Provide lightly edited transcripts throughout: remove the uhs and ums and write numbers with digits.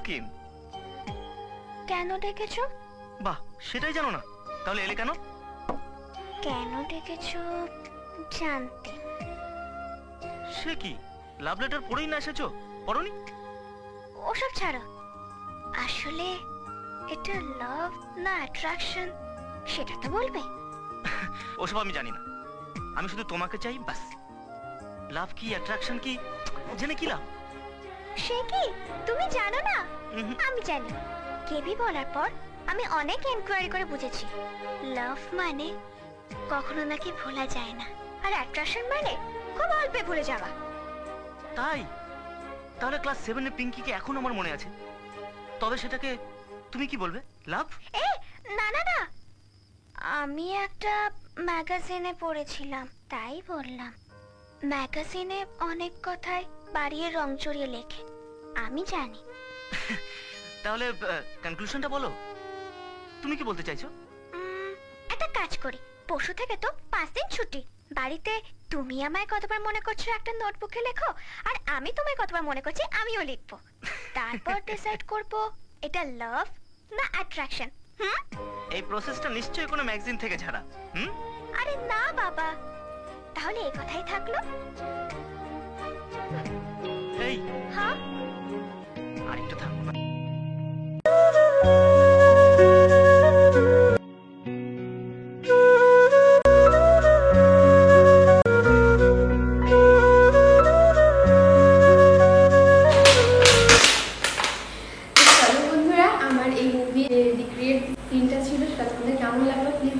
Scheme. কেন ডেকেছো? বাহ, সেটাই জানো না? তাহলে এলে কেন? কেন ডেকেছো জানতে। সে কি, লাভ লেটার পড়েই না এসেছো? পড়োনি? ওসব ছাড়ো, আসলে এটা লাভ না অ্যাট্রাকশন সেটা তো বলবে। ওসব আমি জানি না, আমি শুধু তোমাকে চাই বাস। লাভ কি অ্যাট্রাকশন কি জেনে কি লাভ? সে কি তুমি জানো না? আমি জানি। কেবি বলার পর আমি অনেক এনকোয়ারি করে বুঝেছি, লাভ মানে কখনো নাকি ভোলা যায় না, আর অ্যাট্রাকশন মানে খুব অল্পে ভুলে যাওয়া। তাই? তাহলে ক্লাস 7 এ পিঙ্কিকে এখন আমার মনে আছে, তবে সেটাকে তুমি কি বলবে, লাভ? না না না, আমি একটা ম্যাগাজিনে পড়েছিলাম তাই বললাম। ম্যাগাজিনে অনেক কথাই বাড়িয়ে রং চড়িয়ে লেখে, আমি জানি। তাহলে কনক্লুশনটা বলো, তুমি কি বলতে চাইছো? একটা কাজ করি, পরশু থেকে তো 5 দিন ছুটি। বাড়িতে তুমি আমায় কতবার মনে করছো একটা নোটবুকে লেখো, আর আমি তোমায় কতবার মনে করছি আমিও লিখবো। তারপর ডিসাইড করব এটা লাভ না অ্যাট্রাকশন। এই প্রসেসটা নিশ্চয়ই কোনো ম্যাগাজিন থেকে ছাড়া। আরে না বাবা, তাহলে এই কথাই থাকলো। এই হ্যাঁ, আরেকটু থাকো না।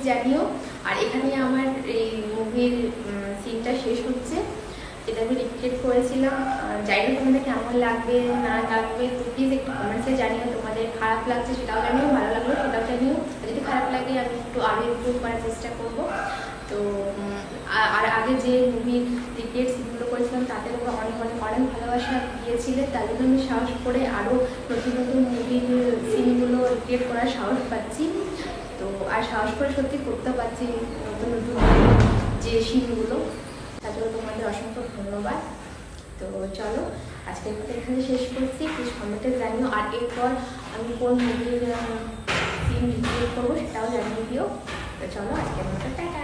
জানিও। আর এখানে আমার এই মুভির সিনটা শেষ হচ্ছে, এটা আমি রিক্রিয়েট করেছিলাম। জানি না তোমাদের কেমন লাগবে না লাগবে, তো প্লিজ একটু কমেন্টসে জানিও। তোমাদের খারাপ লাগছে সেটাও জানিও, ভালো লাগলো সেটাও জানিও। যদি খারাপ লাগে আমি আরও ইমপ্রুভ করার চেষ্টা করবো। তো আর আগে যে মুভির রিক্রিয়েট সিনগুলো করেছিলাম তাদের উপর অনেক অনেক অনেক ভালোবাসা দিয়েছিলে, তার জন্য আমি সাহস করে আরও নতুন নতুন মুভির সিনগুলো রিক্রিয়েট করার সাহস পাচ্ছি। তো আর সাহস করে সত্যি করতে পারছি নতুন নতুন যে সিনগুলো, তার জন্য তোমাদের অসংখ্য ধন্যবাদ। তো চলো আজকের মতো এখানে শেষ করছি, প্লিজ কমেন্টে জানিও। আর এরপর আমি কোন মুভির সিন রিক্রিয়েট করবো সেটাও জানিয়ে দিও। তো চলো আজকের মতো টাটা।